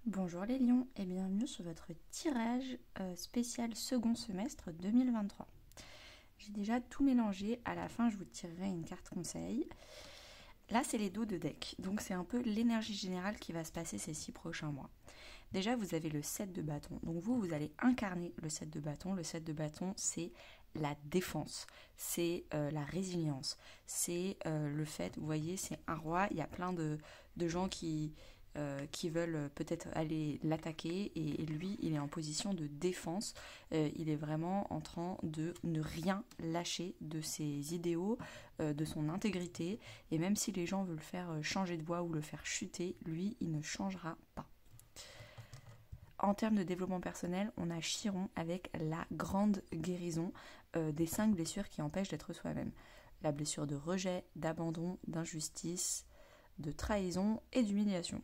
Bonjour les lions et bienvenue sur votre tirage spécial second semestre 2023. J'ai déjà tout mélangé, à la fin je vous tirerai une carte conseil. Là c'est les dos de deck, donc c'est un peu l'énergie générale qui va se passer ces 6 prochains mois. Déjà vous avez le 7 de bâton, donc vous allez incarner le 7 de bâton. Le 7 de bâton c'est la défense, c'est la résilience, c'est le fait, vous voyez c'est un roi, il y a plein de gens qui veulent peut-être aller l'attaquer et lui il est en position de défense. Il est vraiment en train de ne rien lâcher de ses idéaux, de son intégrité, et même si les gens veulent faire changer de voie ou le faire chuter, lui il ne changera pas. En termes de développement personnel, on a Chiron avec la grande guérison des 5 blessures qui empêchent d'être soi-même. La blessure de rejet, d'abandon, d'injustice, de trahison et d'humiliation.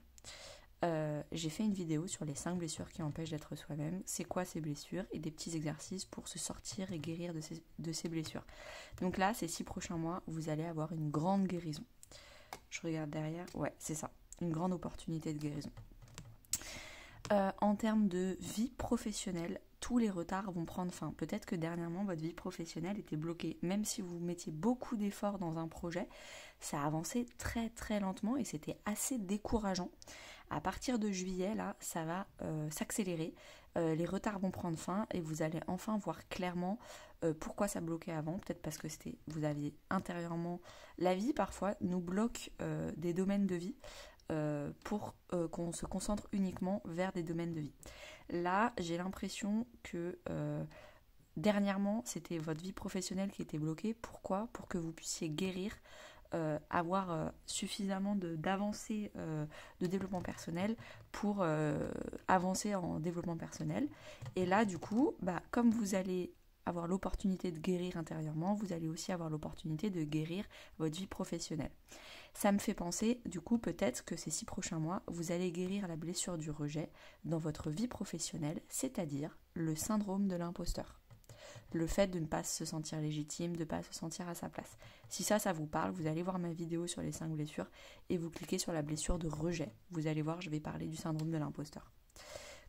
J'ai fait une vidéo sur les 5 blessures qui empêchent d'être soi-même. C'est quoi ces blessures et des petits exercices pour se sortir et guérir de ces blessures. Donc là, ces 6 prochains mois, vous allez avoir une grande guérison. Je regarde derrière. Ouais, c'est ça. Une grande opportunité de guérison. En termes de vie professionnelle, tous les retards vont prendre fin. Peut-être que dernièrement, votre vie professionnelle était bloquée. Même si vous mettiez beaucoup d'efforts dans un projet, ça avançait très très lentement et c'était assez décourageant. À partir de juillet, là, ça va s'accélérer. Les retards vont prendre fin et vous allez enfin voir clairement pourquoi ça bloquait avant. Peut-être parce que vous aviez intérieurement... La vie, parfois, nous bloque des domaines de vie pour qu'on se concentre uniquement vers des domaines de vie. Là, j'ai l'impression que dernièrement, c'était votre vie professionnelle qui était bloquée. Pourquoi ? Pour que vous puissiez guérir, avoir suffisamment d'avancées de développement personnel pour avancer en développement personnel. Et là, du coup, comme vous allez avoir l'opportunité de guérir intérieurement, vous allez aussi avoir l'opportunité de guérir votre vie professionnelle. Ça me fait penser, du coup, peut-être que ces 6 prochains mois, vous allez guérir la blessure du rejet dans votre vie professionnelle, c'est-à-dire le syndrome de l'imposteur. Le fait de ne pas se sentir légitime, de ne pas se sentir à sa place. Si ça vous parle, vous allez voir ma vidéo sur les 5 blessures et vous cliquez sur la blessure de rejet. Vous allez voir, je vais parler du syndrome de l'imposteur.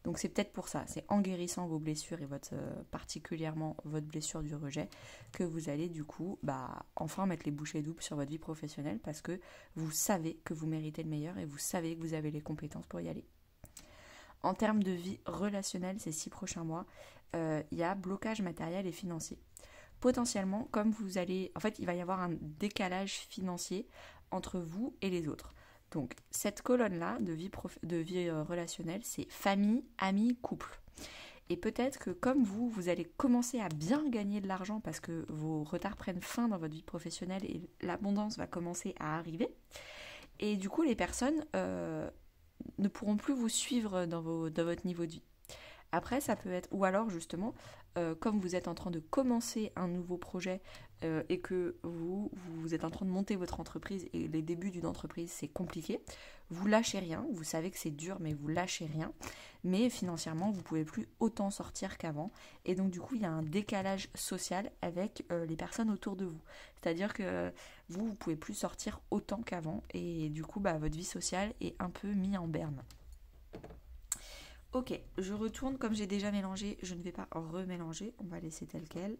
Donc c'est peut-être pour ça, c'est en guérissant vos blessures et particulièrement votre blessure du rejet que vous allez du coup enfin mettre les bouchées doubles sur votre vie professionnelle parce que vous savez que vous méritez le meilleur et vous savez que vous avez les compétences pour y aller. En termes de vie relationnelle, ces 6 prochains mois, il y a blocage matériel et financier. Potentiellement, comme vous allez... En fait, il va y avoir un décalage financier entre vous et les autres. Donc, cette colonne-là de vie relationnelle, c'est famille, amis, couple. Et peut-être que comme vous allez commencer à bien gagner de l'argent parce que vos retards prennent fin dans votre vie professionnelle et l'abondance va commencer à arriver. Et du coup, les personnes ne pourront plus vous suivre dans votre niveau de vie. Après, ça peut être, ou alors justement, comme vous êtes en train de commencer un nouveau projet et que vous êtes en train de monter votre entreprise et les débuts d'une entreprise, c'est compliqué, vous lâchez rien, vous savez que c'est dur, mais vous lâchez rien, mais financièrement, vous ne pouvez plus autant sortir qu'avant, et donc du coup, il y a un décalage social avec les personnes autour de vous. C'est-à-dire que vous ne pouvez plus sortir autant qu'avant, et du coup, votre vie sociale est un peu mise en berne. Ok, je retourne, comme j'ai déjà mélangé, je ne vais pas remélanger, on va laisser tel quel.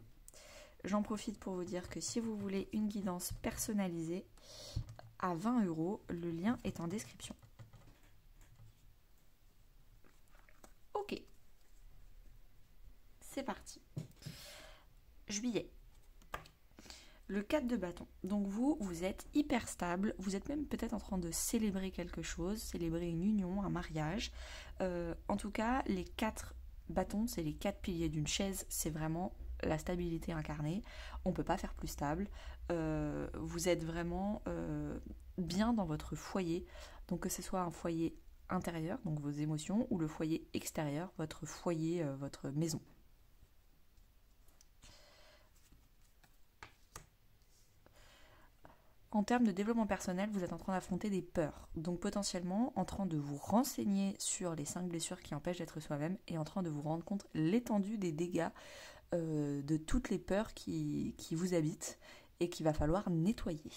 J'en profite pour vous dire que si vous voulez une guidance personnalisée à 20 €, le lien est en description. Ok, c'est parti. Juillet. Le 4 de bâton. Donc vous êtes hyper stable, vous êtes même peut-être en train de célébrer quelque chose, célébrer une union, un mariage. En tout cas, les 4 bâtons, c'est les 4 piliers d'une chaise, c'est vraiment la stabilité incarnée. On ne peut pas faire plus stable. Vous êtes vraiment bien dans votre foyer, donc que ce soit un foyer intérieur, donc vos émotions, ou le foyer extérieur, votre foyer, votre maison. En termes de développement personnel, vous êtes en train d'affronter des peurs. Donc potentiellement en train de vous renseigner sur les 5 blessures qui empêchent d'être soi-même et en train de vous rendre compte l'étendue des dégâts de toutes les peurs qui vous habitent et qu'il va falloir nettoyer.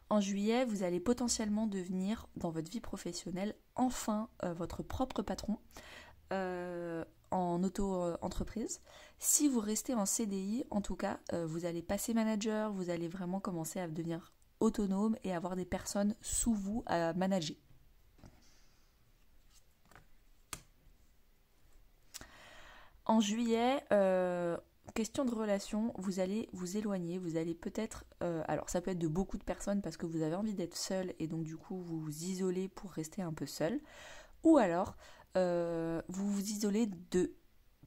En juillet, vous allez potentiellement devenir, dans votre vie professionnelle, enfin votre propre patron en auto-entreprise. Si vous restez en CDI, en tout cas, vous allez passer manager, vous allez vraiment commencer à devenir autonome et avoir des personnes sous vous à manager. En juillet, question de relation, vous allez vous éloigner, vous allez peut-être, alors ça peut être de beaucoup de personnes parce que vous avez envie d'être seul et donc du coup vous vous isolez pour rester un peu seul, ou alors vous vous isolez de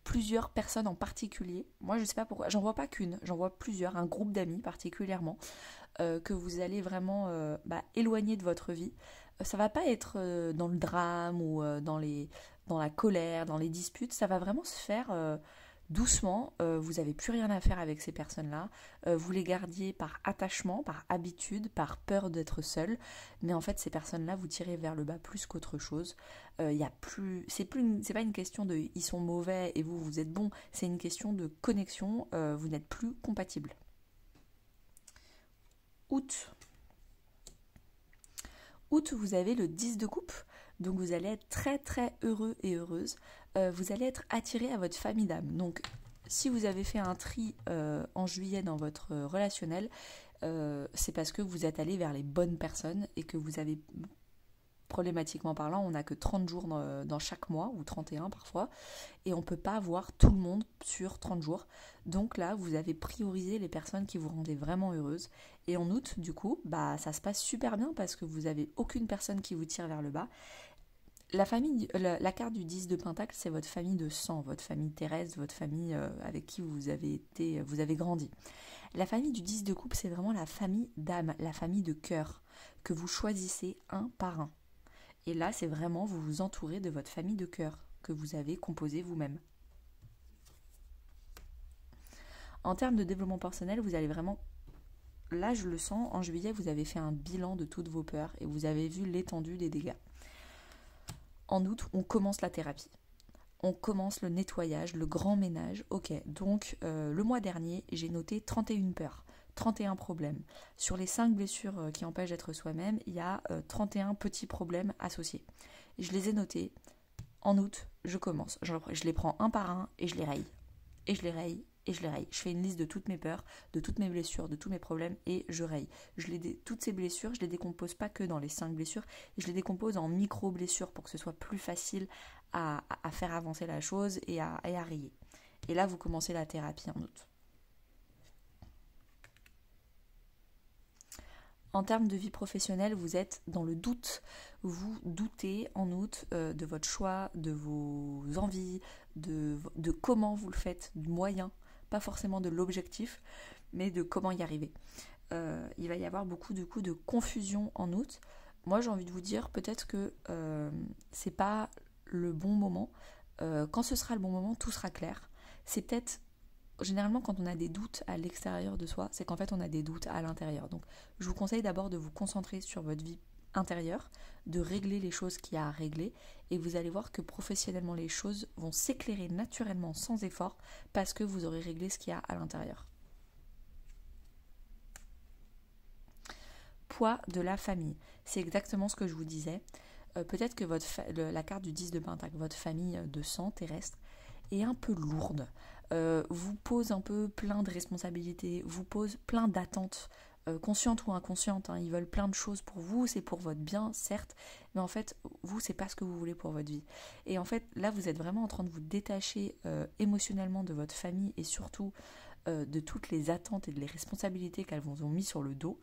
plusieurs personnes en particulier. Moi je sais pas pourquoi, j'en vois pas qu'une, j'en vois plusieurs, un groupe d'amis particulièrement, que vous allez vraiment éloigner de votre vie. Ça va pas être dans le drame ou dans la colère, dans les disputes, ça va vraiment se faire doucement. Vous n'avez plus rien à faire avec ces personnes-là. Vous les gardiez par attachement, par habitude, par peur d'être seul. Mais en fait, ces personnes-là, vous tirez vers le bas plus qu'autre chose. Y a plus, c'est pas une question de ils sont mauvais et vous êtes bon. C'est une question de connexion. Vous n'êtes plus compatibles. Août. Août, vous avez le 10 de coupe, donc vous allez être très très heureux et heureuse. Vous allez être attiré à votre famille d'âme. Donc si vous avez fait un tri en juillet dans votre relationnel, c'est parce que vous êtes allé vers les bonnes personnes et que vous avez, problématiquement parlant, on n'a que 30 jours dans chaque mois, ou 31 parfois, et on ne peut pas voir tout le monde sur 30 jours. Donc là, vous avez priorisé les personnes qui vous rendaient vraiment heureuse. Et en août, du coup, ça se passe super bien parce que vous n'avez aucune personne qui vous tire vers le bas. La carte du 10 de Pentacle, c'est votre famille de sang, votre famille terrestre, votre famille avec qui vous avez grandi. La famille du 10 de coupe, c'est vraiment la famille d'âme, la famille de cœur, que vous choisissez un par un. Et là, c'est vraiment, vous vous entourez de votre famille de cœur, que vous avez composée vous-même. En termes de développement personnel, vous allez vraiment... Là, je le sens, en juillet, vous avez fait un bilan de toutes vos peurs et vous avez vu l'étendue des dégâts. En août, on commence la thérapie. On commence le nettoyage, le grand ménage. Ok, donc le mois dernier, j'ai noté 31 peurs, 31 problèmes. Sur les 5 blessures qui empêchent d'être soi-même, il y a 31 petits problèmes associés. Je les ai notés. En août, je commence. Je les prends un par un et je les raye. Et je les raye. Et je les raye. Je fais une liste de toutes mes peurs, de toutes mes blessures, de tous mes problèmes et je raye. Toutes ces blessures, je les décompose pas que dans les 5 blessures, je les décompose en micro-blessures pour que ce soit plus facile à faire avancer la chose et à rayer. Et là, vous commencez la thérapie en août. En termes de vie professionnelle, vous êtes dans le doute. Vous doutez en août de votre choix, de vos envies, de comment vous le faites, du moyen, pas forcément de l'objectif, mais de comment y arriver. Il va y avoir beaucoup de confusion en août. Moi, j'ai envie de vous dire peut-être que c'est pas le bon moment. Quand ce sera le bon moment, tout sera clair. C'est peut-être... Généralement, quand on a des doutes à l'extérieur de soi, c'est qu'en fait, on a des doutes à l'intérieur. Donc, je vous conseille d'abord de vous concentrer sur votre vie intérieure, de régler les choses qu'il y a à régler, et vous allez voir que professionnellement, les choses vont s'éclairer naturellement, sans effort, parce que vous aurez réglé ce qu'il y a à l'intérieur. Poids de la famille. C'est exactement ce que je vous disais. Peut-être que la carte du 10 de Pentacle, votre famille de sang terrestre, est un peu lourde, vous pose un peu plein de responsabilités, vous pose plein d'attentes, conscientes ou inconscientes, hein. Ils veulent plein de choses pour vous, c'est pour votre bien, certes, mais en fait, vous, c'est pas ce que vous voulez pour votre vie. Et en fait, là, vous êtes vraiment en train de vous détacher émotionnellement de votre famille et surtout de toutes les attentes et de les responsabilités qu'elles vous ont mis sur le dos.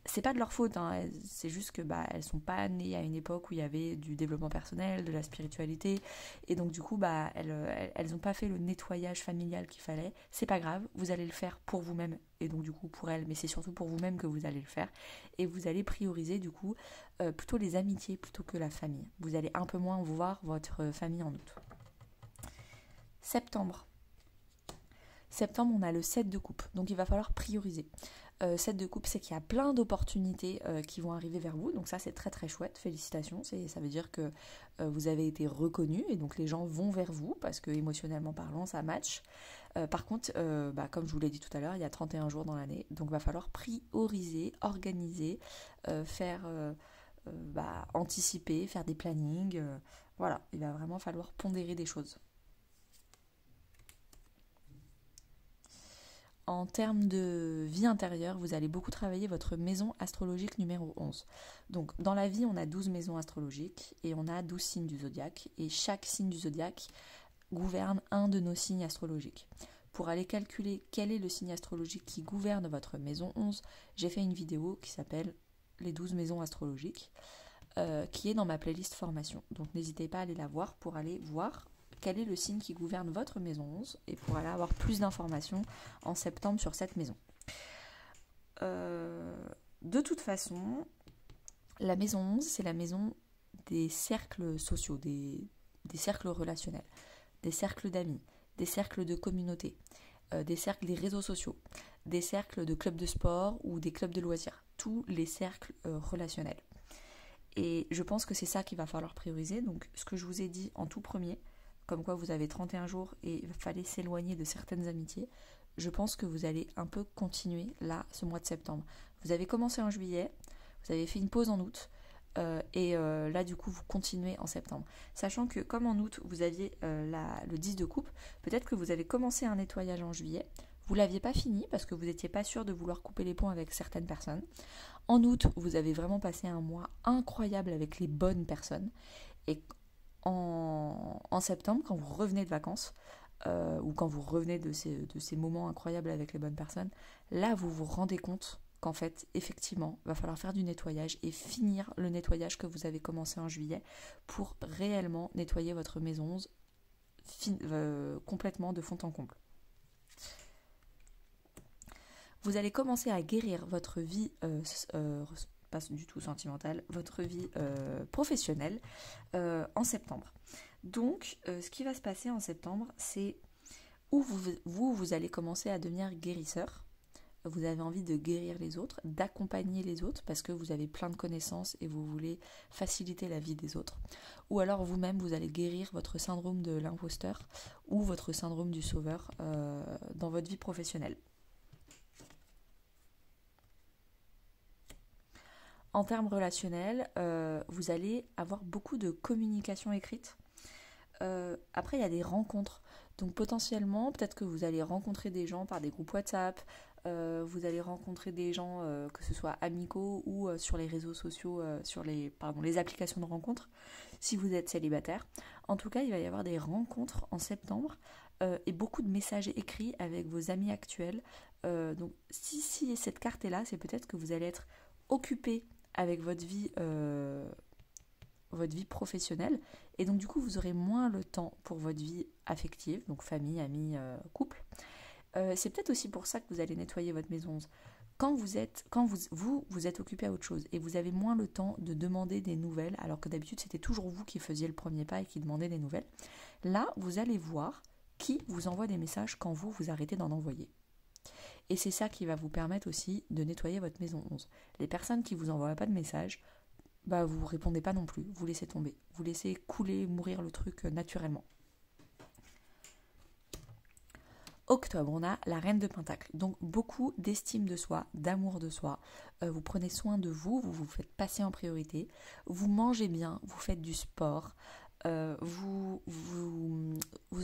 C'est pas de leur faute, hein. C'est juste que elles sont pas nées à une époque où il y avait du développement personnel, de la spiritualité, et donc du coup elles ont pas fait le nettoyage familial qu'il fallait. C'est pas grave, vous allez le faire pour vous-même et donc du coup pour elles, mais c'est surtout pour vous-même que vous allez le faire et vous allez prioriser du coup plutôt les amitiés plutôt que la famille. Vous allez un peu moins voir votre famille en août. Septembre, on a le 7 de coupe, donc il va falloir prioriser. 7 de coupe, c'est qu'il y a plein d'opportunités qui vont arriver vers vous. Donc ça, c'est très très chouette. Félicitations. Ça veut dire que vous avez été reconnu et donc les gens vont vers vous parce que émotionnellement parlant, ça match. Par contre, comme je vous l'ai dit tout à l'heure, il y a 31 jours dans l'année. Donc il va falloir prioriser, organiser, faire anticiper, faire des plannings. Voilà, il va vraiment falloir pondérer des choses. En termes de vie intérieure, vous allez beaucoup travailler votre maison astrologique numéro 11. Donc, dans la vie, on a 12 maisons astrologiques et on a 12 signes du zodiaque. Et chaque signe du zodiaque gouverne un de nos signes astrologiques. Pour aller calculer quel est le signe astrologique qui gouverne votre maison 11, j'ai fait une vidéo qui s'appelle « Les 12 maisons astrologiques », qui est dans ma playlist formation. Donc, n'hésitez pas à aller la voir pour aller voir quel est le signe qui gouverne votre maison 11 et pour aller avoir plus d'informations en septembre sur cette maison. De toute façon, la maison 11, c'est la maison des cercles sociaux, des cercles relationnels, des cercles d'amis, des cercles de communauté, des cercles des réseaux sociaux, des cercles de clubs de sport ou des clubs de loisirs, tous les cercles relationnels. Et je pense que c'est ça qu'il va falloir prioriser. Donc, ce que je vous ai dit en tout premier, comme quoi vous avez 31 jours et il fallait s'éloigner de certaines amitiés, je pense que vous allez un peu continuer là, ce mois de septembre. Vous avez commencé en juillet, vous avez fait une pause en août, là du coup vous continuez en septembre. Sachant que comme en août vous aviez le 10 de coupe, peut-être que vous avez commencé un nettoyage en juillet, vous ne l'aviez pas fini parce que vous n'étiez pas sûr de vouloir couper les ponts avec certaines personnes. En août, vous avez vraiment passé un mois incroyable avec les bonnes personnes et en septembre, quand vous revenez de vacances, ou quand vous revenez de ces moments incroyables avec les bonnes personnes, là vous vous rendez compte qu'en fait, effectivement, il va falloir faire du nettoyage et finir le nettoyage que vous avez commencé en juillet pour réellement nettoyer votre maison 11 complètement de fond en comble. Vous allez commencer à guérir votre vie pas du tout sentimentale, votre vie professionnelle en septembre. Donc, ce qui va se passer en septembre, c'est où vous allez commencer à devenir guérisseur. Vous avez envie de guérir les autres, d'accompagner les autres parce que vous avez plein de connaissances et vous voulez faciliter la vie des autres. Ou alors vous-même, vous allez guérir votre syndrome de l'imposteur ou votre syndrome du sauveur dans votre vie professionnelle. En termes relationnels, vous allez avoir beaucoup de communication écrite. Après, il y a des rencontres. Donc potentiellement, peut-être que vous allez rencontrer des gens par des groupes WhatsApp, vous allez rencontrer des gens, que ce soit amicaux ou sur les réseaux sociaux, sur les applications de rencontres, si vous êtes célibataire. En tout cas, il va y avoir des rencontres en septembre et beaucoup de messages écrits avec vos amis actuels. Donc si cette carte est là, c'est peut-être que vous allez être occupé avec votre vie professionnelle et donc du coup vous aurez moins le temps pour votre vie affective, donc famille, amis, couple. C'est peut-être aussi pour ça que vous allez nettoyer votre maison 11. Quand vous êtes occupé à autre chose et vous avez moins le temps de demander des nouvelles, alors que d'habitude c'était toujours vous qui faisiez le premier pas et qui demandez des nouvelles, là vous allez voir qui vous envoie des messages quand vous arrêtez d'en envoyer. Et c'est ça qui va vous permettre aussi de nettoyer votre maison 11. Les personnes qui ne vous envoient pas de messages, vous ne répondez pas non plus, vous laissez tomber. Vous laissez couler, mourir le truc naturellement. Octobre, on a la reine de Pentacle. Donc beaucoup d'estime de soi, d'amour de soi. Vous prenez soin de vous, vous vous faites passer en priorité. Vous mangez bien, vous faites du sport. Vous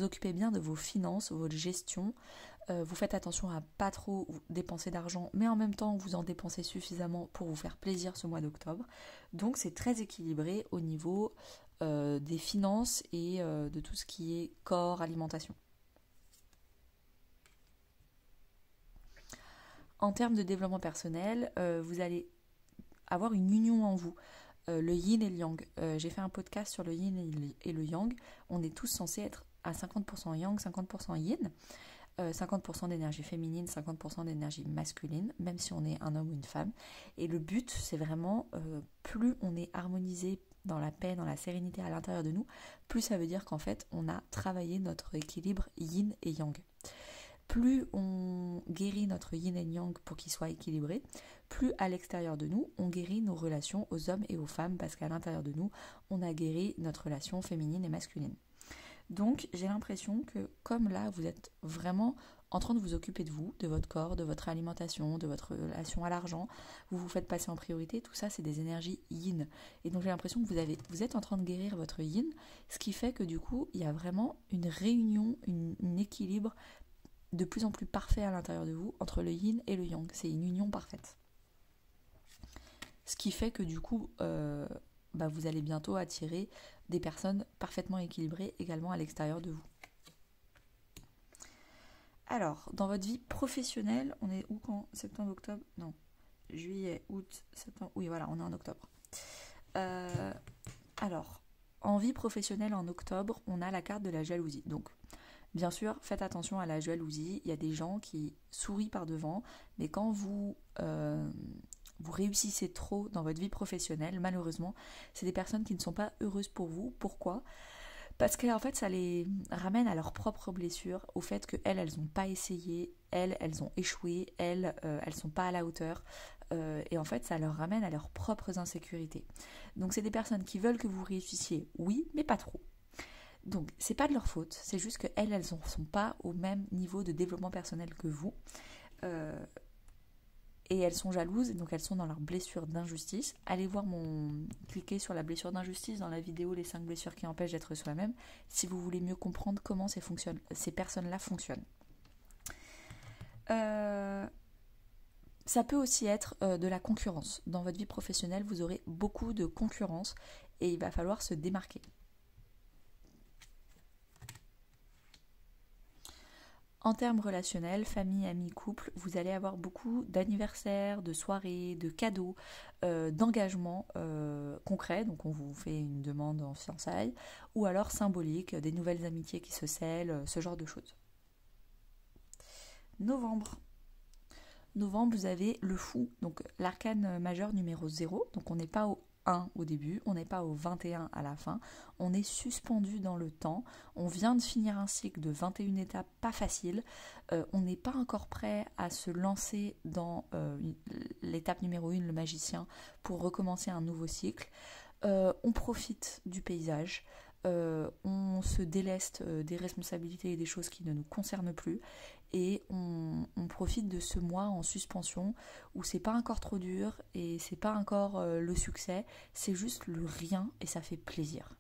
occupez bien de vos finances, votre gestion. Vous faites attention à pas trop dépenser d'argent, mais en même temps vous en dépensez suffisamment pour vous faire plaisir ce mois d'octobre. Donc c'est très équilibré au niveau des finances et de tout ce qui est corps, alimentation. En termes de développement personnel, vous allez avoir une union en vous. Le yin et le yang. J'ai fait un podcast sur le yin et le yang. On est tous censés être à 50% yang, 50% yin. 50% d'énergie féminine, 50% d'énergie masculine, même si on est un homme ou une femme. Et le but, c'est vraiment, plus on est harmonisé dans la paix, dans la sérénité à l'intérieur de nous, plus ça veut dire qu'en fait, on a travaillé notre équilibre yin et yang. plus on guérit notre yin et yang pour qu'il soit équilibré, plus à l'extérieur de nous, on guérit nos relations aux hommes et aux femmes, parce qu'à l'intérieur de nous, on a guéri notre relation féminine et masculine. Donc j'ai l'impression que comme là, vous êtes vraiment en train de vous occuper de vous, de votre corps, de votre alimentation, de votre relation à l'argent, vous vous faites passer en priorité, tout ça c'est des énergies yin. Et donc j'ai l'impression que vous êtes en train de guérir votre yin, ce qui fait que du coup il y a vraiment une réunion, un équilibre de plus en plus parfait à l'intérieur de vous entre le yin et le yang. C'est une union parfaite. Ce qui fait que du coup, vous allez bientôt attirer des personnes parfaitement équilibrées également à l'extérieur de vous. Alors, dans votre vie professionnelle, on est où quand? Septembre, octobre? Non. Juillet, août, septembre... Oui, voilà, on est en octobre. Alors, en vie professionnelle en octobre, on a la carte de la jalousie. Donc, bien sûr, faites attention à la jalousie. Il y a des gens qui sourient par devant, mais quand vous réussissez trop dans votre vie professionnelle, malheureusement, c'est des personnes qui ne sont pas heureuses pour vous. Pourquoi ? Parce qu'en fait, ça les ramène à leurs propres blessures, au fait qu'elles n'ont pas essayé, elles ont échoué, elles sont pas à la hauteur. Et en fait, ça leur ramène à leurs propres insécurités. Donc, c'est des personnes qui veulent que vous réussissiez, oui, mais pas trop. Donc, c'est pas de leur faute, c'est juste qu'elles ne sont pas au même niveau de développement personnel que vous. Et elles sont jalouses, donc elles sont dans leur blessure d'injustice. Allez voir cliquez sur la blessure d'injustice dans la vidéo « Les 5 blessures qui empêchent d'être soi-même » si vous voulez mieux comprendre comment ces personnes-là fonctionnent. Ça peut aussi être de la concurrence. Dans votre vie professionnelle, vous aurez beaucoup de concurrence et il va falloir se démarquer. En termes relationnels, famille, amis, couple, vous allez avoir beaucoup d'anniversaires, de soirées, de cadeaux, d'engagements concrets. Donc on vous fait une demande en fiançailles, ou alors symboliques, des nouvelles amitiés qui se scellent, ce genre de choses. Novembre, vous avez le fou, donc l'arcane majeur numéro 0. Donc on n'est pas au 1 au début, on n'est pas au 21 à la fin, on est suspendu dans le temps, on vient de finir un cycle de 21 étapes pas faciles, on n'est pas encore prêt à se lancer dans l'étape numéro 1, le magicien, pour recommencer un nouveau cycle. On profite du paysage, on se déleste des responsabilités et des choses qui ne nous concernent plus, et on profite de ce mois en suspension où c'est pas encore trop dur et c'est pas encore le succès, c'est juste le rien et ça fait plaisir.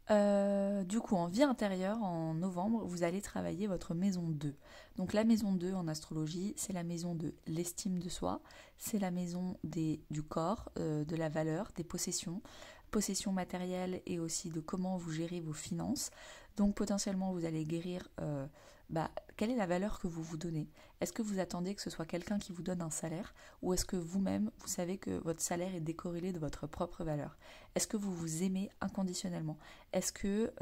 Du coup, en vie intérieure, en novembre, vous allez travailler votre maison 2. Donc la maison 2 en astrologie, c'est la maison de l'estime de soi, c'est la maison du corps, de la valeur, des possessions matérielles et aussi de comment vous gérez vos finances. Donc potentiellement, vous allez guérir quelle est la valeur que vous vous donnez. Est-ce que vous attendez que ce soit quelqu'un qui vous donne un salaire, ou est-ce que vous-même, vous savez que votre salaire est décorrélé de votre propre valeur? Est-ce que vous vous aimez inconditionnellement? Est-ce que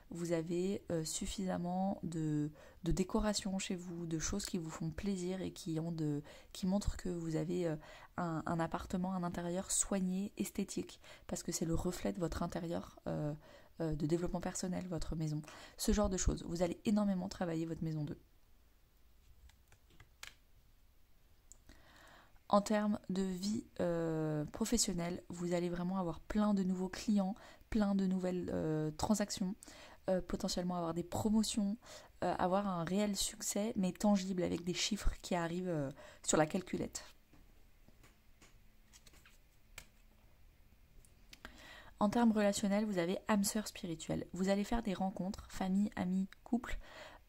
vous avez suffisamment de décoration chez vous, de choses qui vous font plaisir et qui montrent que vous avez un appartement, un intérieur soigné, esthétique, parce que c'est le reflet de votre intérieur de développement personnel, votre maison. Ce genre de choses. Vous allez énormément travailler votre maison 2. En termes de vie professionnelle, vous allez vraiment avoir plein de nouveaux clients, plein de nouvelles transactions, potentiellement avoir des promotions, avoir un réel succès, mais tangible, avec des chiffres qui arrivent sur la calculette. En termes relationnels, vous avez âme sœur spirituelle. Vous allez faire des rencontres, famille, amis, couple,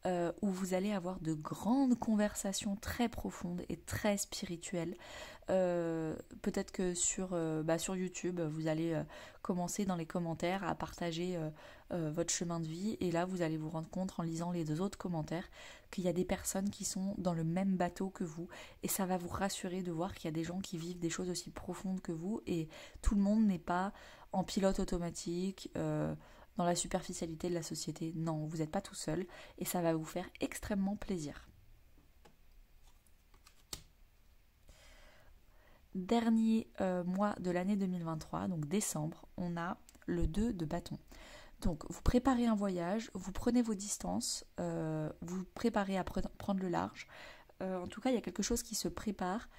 où vous allez avoir de grandes conversations très profondes et très spirituelles. Peut-être que sur YouTube, vous allez commencer dans les commentaires à partager votre chemin de vie, et là vous allez vous rendre compte en lisant les 2 autres commentaires qu'il y a des personnes qui sont dans le même bateau que vous, et ça va vous rassurer de voir qu'il y a des gens qui vivent des choses aussi profondes que vous, et tout le monde n'est pas en pilote automatique, dans la superficialité de la société. Non, vous n'êtes pas tout seul, et ça va vous faire extrêmement plaisir. Dernier mois de l'année 2023, donc décembre, on a le 2 de bâton. Donc, vous préparez un voyage, vous prenez vos distances, vous préparez à prendre le large. En tout cas, il y a quelque chose qui se prépare.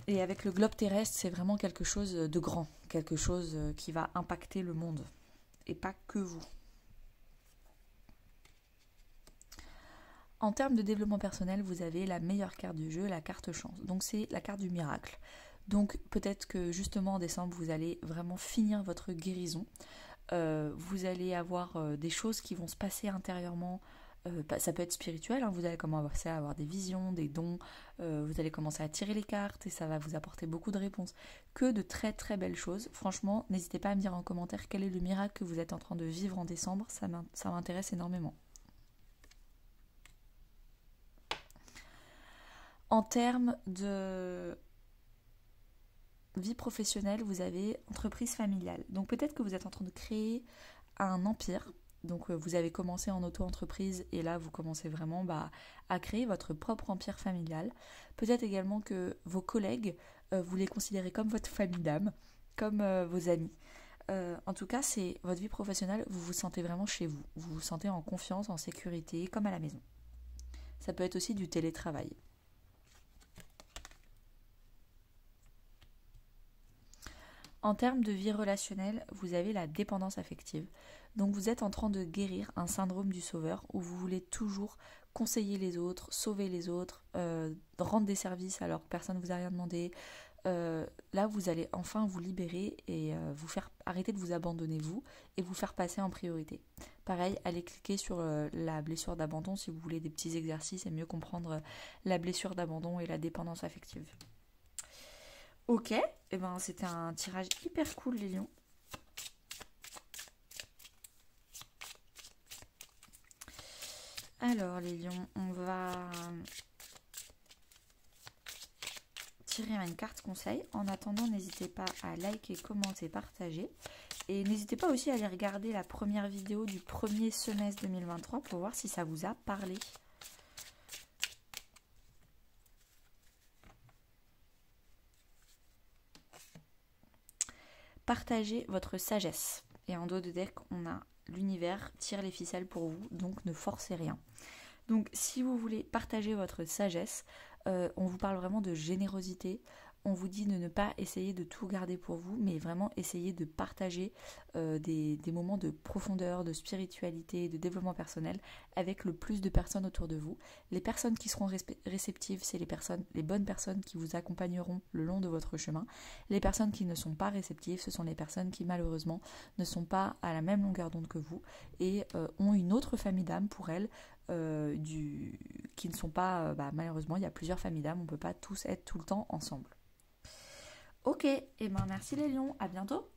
Et avec le globe terrestre, c'est vraiment quelque chose de grand, quelque chose qui va impacter le monde, et pas que vous. En termes de développement personnel, vous avez la meilleure carte du jeu, la carte chance. Donc c'est la carte du miracle. Donc peut-être que justement en décembre, vous allez vraiment finir votre guérison. Vous allez avoir des choses qui vont se passer intérieurement. Ça peut être spirituel, hein, vous allez commencer à avoir des visions, des dons, vous allez commencer à tirer les cartes et ça va vous apporter beaucoup de réponses. Que de très très belles choses. Franchement, n'hésitez pas à me dire en commentaire quel est le miracle que vous êtes en train de vivre en décembre, ça m'intéresse énormément. En termes de vie professionnelle, vous avez entreprise familiale. Donc peut-être que vous êtes en train de créer un empire. Donc vous avez commencé en auto-entreprise et là vous commencez vraiment à créer votre propre empire familial. Peut-être également que vos collègues, vous les considérez comme votre famille d'âme, comme vos amis. En tout cas, c'est votre vie professionnelle, vous vous sentez vraiment chez vous. Vous vous sentez en confiance, en sécurité, comme à la maison. Ça peut être aussi du télétravail. En termes de vie relationnelle, vous avez la dépendance affective. Donc vous êtes en train de guérir un syndrome du sauveur où vous voulez toujours conseiller les autres, sauver les autres, rendre des services alors que personne ne vous a rien demandé. Là, vous allez enfin vous libérer et vous faire arrêter de vous abandonner vous et vous faire passer en priorité. Pareil, allez cliquer sur la blessure d'abandon si vous voulez des petits exercices et mieux comprendre la blessure d'abandon et la dépendance affective. Ok, et ben c'était un tirage hyper cool les lions. Alors les lions, on va tirer une carte conseil. En attendant, n'hésitez pas à liker, commenter, partager. Et n'hésitez pas aussi à aller regarder la première vidéo du premier semestre 2023 pour voir si ça vous a parlé. Partagez votre sagesse. Et en dos de deck, on a l'univers tire les ficelles pour vous, donc ne forcez rien. Donc si vous voulez partager votre sagesse, on vous parle vraiment de générosité. On vous dit de ne pas essayer de tout garder pour vous, mais vraiment essayer de partager des moments de profondeur, de spiritualité, de développement personnel avec le plus de personnes autour de vous. Les personnes qui seront réceptives, c'est les bonnes personnes qui vous accompagneront le long de votre chemin. Les personnes qui ne sont pas réceptives, ce sont les personnes qui malheureusement ne sont pas à la même longueur d'onde que vous et ont une autre famille d'âme pour elles. Qui ne sont pas, malheureusement il y a plusieurs familles d'âme, on ne peut pas tous être tout le temps ensemble. Ok, et ben merci les lions, à bientôt.